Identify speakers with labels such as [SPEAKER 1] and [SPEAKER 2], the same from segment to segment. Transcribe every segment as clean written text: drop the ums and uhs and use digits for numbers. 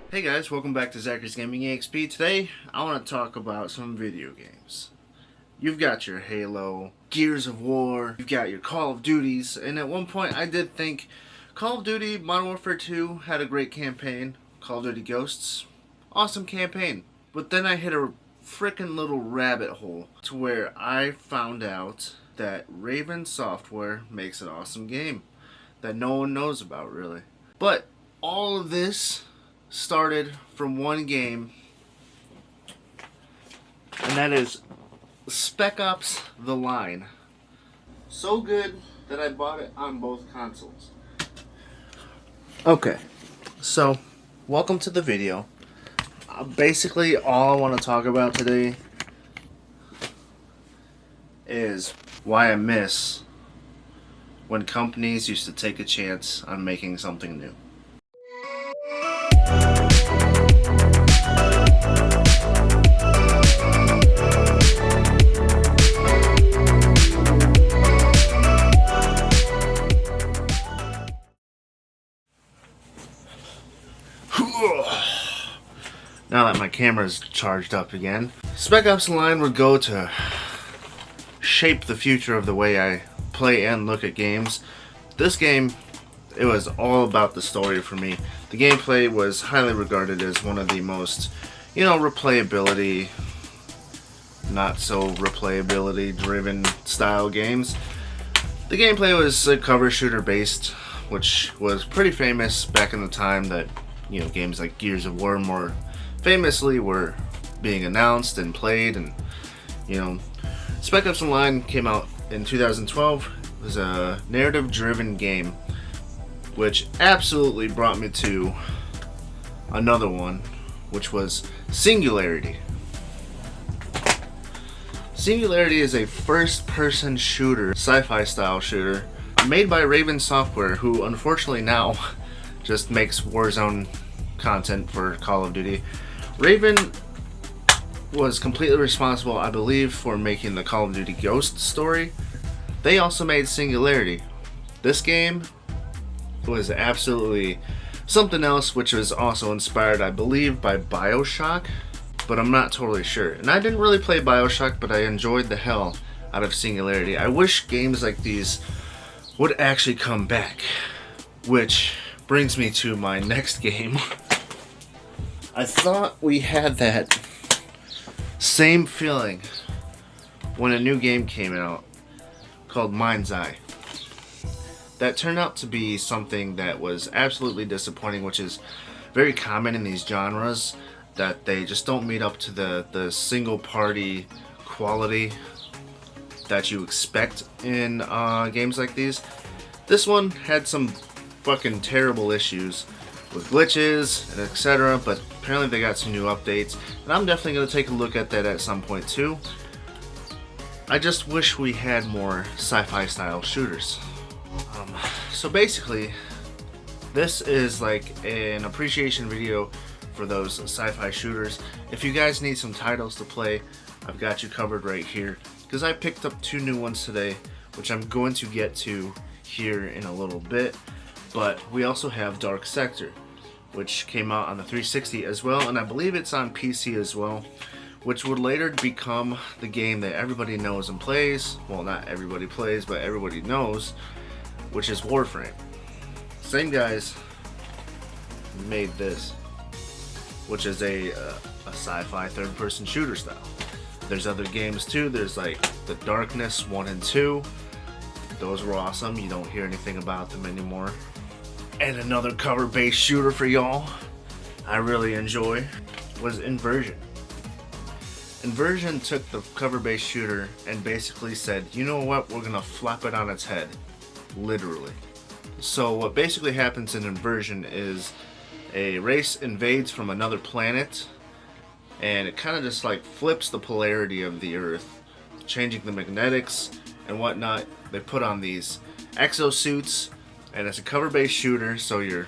[SPEAKER 1] Hey guys, welcome back to Zachary's Gaming EXP. Today, I want to talk about some video games. You've got your Halo, Gears of War, you've got your Call of Duties, and at one point I did think Call of Duty Modern Warfare 2 had a great campaign. Call of Duty Ghosts, awesome campaign. But then I hit a frickin' little rabbit hole to where I found out that Raven Software makes an awesome game that no one knows about really. But all of this started from one game, and that is Spec Ops: The Line. So good that I bought it on both consoles. Okay, so welcome to the video. Basically, all I want to talk about today is why I miss when companies used to take a chance on making something new. Now that my camera's charged up again, Spec Ops: The Line would go to shape the future of the way I play and look at games. This game, it was all about the story for me. The gameplay was highly regarded as one of the most, replayability, not so replayability driven style games. The gameplay was a cover shooter based, which was pretty famous back in the time that, games like Gears of War more famously were being announced and played. And Spec Ops: The Line came out in 2012. It was a narrative driven game which absolutely brought me to another one, which was Singularity. Singularity is a first person shooter, sci-fi style shooter made by Raven Software, who unfortunately now just makes Warzone content for Call of Duty. Raven was completely responsible, I believe, for making the Call of Duty Ghost story. They also made Singularity. This game was absolutely something else, which was also inspired, I believe, by BioShock, but I'm not totally sure. And I didn't really play BioShock, but I enjoyed the hell out of Singularity. I wish games like these would actually come back, which brings me to my next game. I thought we had that same feeling when a new game came out called MindsEye. That turned out to be something that was absolutely disappointing, which is very common in these genres, that they just don't meet up to the single party quality that you expect in games like these. This one had some fucking terrible issues with glitches and etc., but apparently they got some new updates, and I'm definitely going to take a look at that at some point too. I just wish we had more sci-fi style shooters. So basically, this is like an appreciation video for those sci-fi shooters. If you guys need some titles to play, I've got you covered right here, because I picked up 2 new ones today, which I'm going to get to here in a little bit. But we also have Dark Sector, which came out on the 360 as well, and I believe it's on PC as well, which would later become the game that everybody knows and plays. Well, not everybody plays, but everybody knows, which is Warframe. Same guys made this, which is a sci-fi third-person shooter style. There's other games too. There's like The Darkness 1 and 2. Those were awesome. You don't hear anything about them anymore. And another cover-based shooter for y'all I really enjoy was Inversion. Inversion took the cover-based shooter and basically said, you know what, we're gonna flop it on its head. Literally. So what basically happens in Inversion is a race invades from another planet, and it kind of just like flips the polarity of the Earth, changing the magnetics and whatnot. They put on these exosuits, and it's a cover-based shooter, so you're,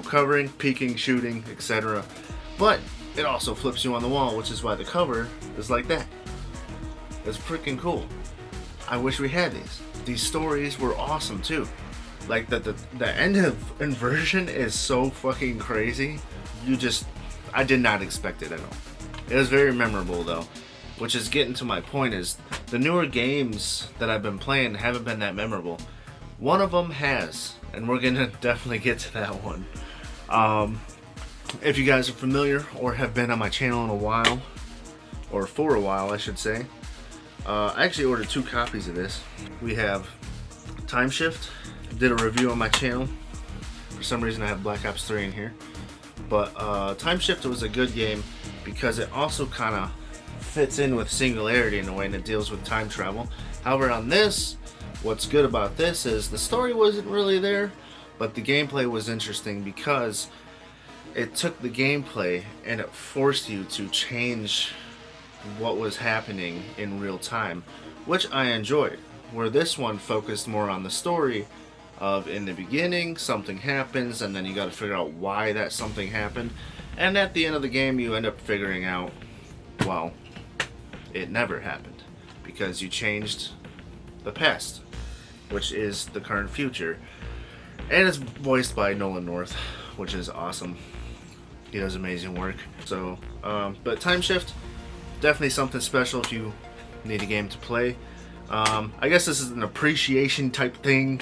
[SPEAKER 1] covering, peeking, shooting, etc. But it also flips you on the wall, which is why the cover is like that. It's freaking cool. I wish we had these. These stories were awesome too. Like the end of Inversion is so fucking crazy. I did not expect it at all. It was very memorable though, which is getting to my point is the newer games that I've been playing haven't been that memorable. One of them has, and we're gonna definitely get to that one. If you guys are familiar or have been on my channel in a while, or for a while I should say, I actually ordered 2 copies of this. We have TimeShift, did a review on my channel. For some reason I have Black Ops 3 in here. But TimeShift was a good game because it also kind of fits in with Singularity in a way, and it deals with time travel. However, on this, what's good about this is the story wasn't really there, but the gameplay was interesting because it took the gameplay and it forced you to change what was happening in real time, which I enjoyed. Where this one focused more on the story of in the beginning something happens and then you got to figure out why that something happened, and at the end of the game you end up figuring out, well, it never happened because you changed the past, which is the current future. And it's voiced by Nolan North, which is awesome. He does amazing work. So but TimeShift, definitely something special if you need a game to play. I guess this is an appreciation type thing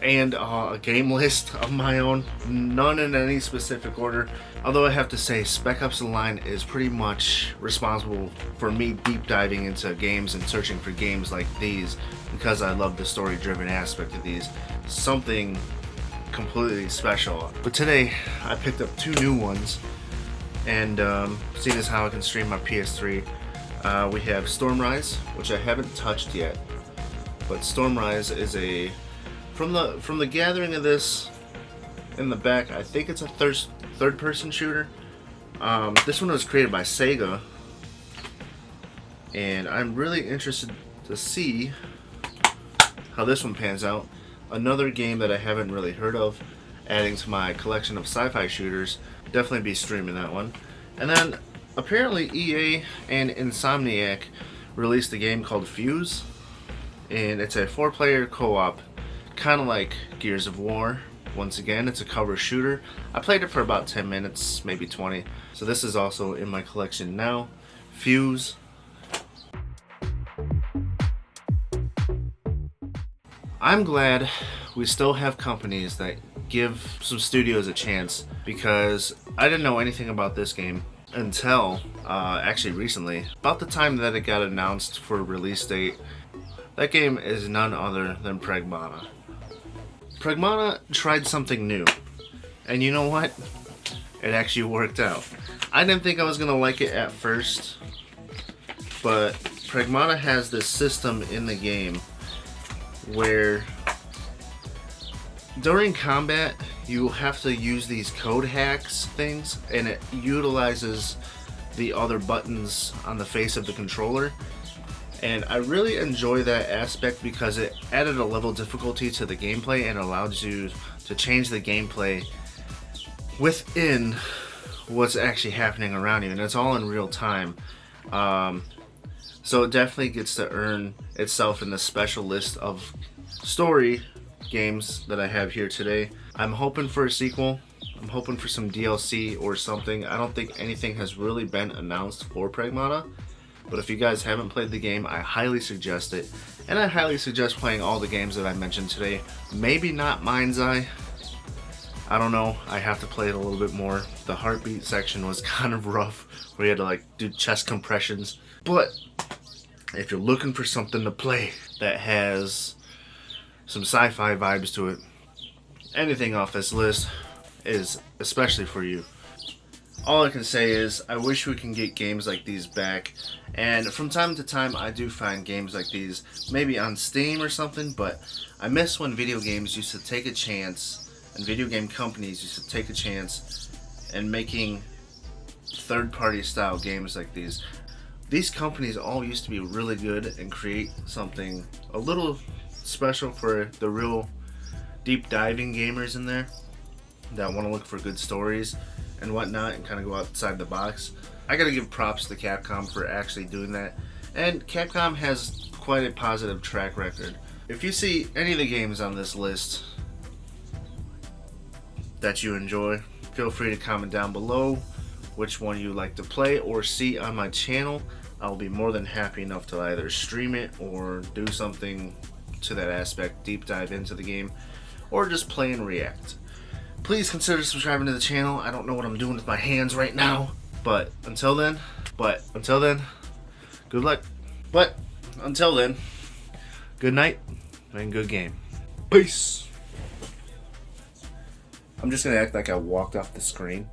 [SPEAKER 1] and a game list of my own, none in any specific order. Although I have to say Spec Ops: The Line is pretty much responsible for me deep diving into games and searching for games like these because I love the story driven aspect of these. Something completely special. But today I picked up 2 new ones, and seeing as how I can stream my PS3, we have Stormrise, which I haven't touched yet, but Stormrise is a from the gathering of this in the back, I think it's a third person shooter. This one was created by Sega, and I'm really interested to see how this one pans out. Another game that I haven't really heard of, adding to my collection of sci-fi shooters. Definitely be streaming that one. And then apparently EA and Insomniac released a game called Fuse, and it's a 4-player co-op, kind of like Gears of War. Once again, it's a cover shooter. I played it for about 10 minutes, maybe 20. So this is also in my collection now. Fuse. I'm glad we still have companies that give some studios a chance, because I didn't know anything about this game until actually recently, about the time that it got announced for a release date. That game is none other than Pragmata. Pragmata tried something new, and you know what? It actually worked out. I didn't think I was gonna like it at first, but Pragmata has this system in the game where during combat you have to use these code hacks things, and it utilizes the other buttons on the face of the controller. And I really enjoy that aspect because it added a level of difficulty to the gameplay and allows you to change the gameplay within what's actually happening around you, and it's all in real time. So it definitely gets to earn itself in the special list of story games that I have here today. I'm hoping for a sequel. I'm hoping for some DLC or something. I don't think anything has really been announced for Pragmata. But if you guys haven't played the game, I highly suggest it. And I highly suggest playing all the games that I mentioned today. Maybe not MindsEye. I don't know. I have to play it a little bit more. The heartbeat section was kind of rough, where you had to like do chest compressions. But if you're looking for something to play that has some sci-fi vibes to it, anything off this list is especially for you. All I can say is I wish we can get games like these back, and from time to time I do find games like these maybe on Steam or something, but I miss when video games used to take a chance, and video game companies used to take a chance in making third-party style games like these. These companies all used to be really good and create something a little special for the real deep diving gamers in there that want to look for good stories and whatnot and kind of go outside the box. I gotta give props to Capcom for actually doing that, and Capcom has quite a positive track record. If you see any of the games on this list that you enjoy. Feel free to comment down below which one you like to play or see on my channel. I'll be more than happy enough to either stream it or do something to that aspect, deep dive into the game, or just play and react. Please consider subscribing to the channel. I don't know what I'm doing with my hands right now, but until then, good luck. But until then, good night and good game. Peace. I'm just gonna act like I walked off the screen.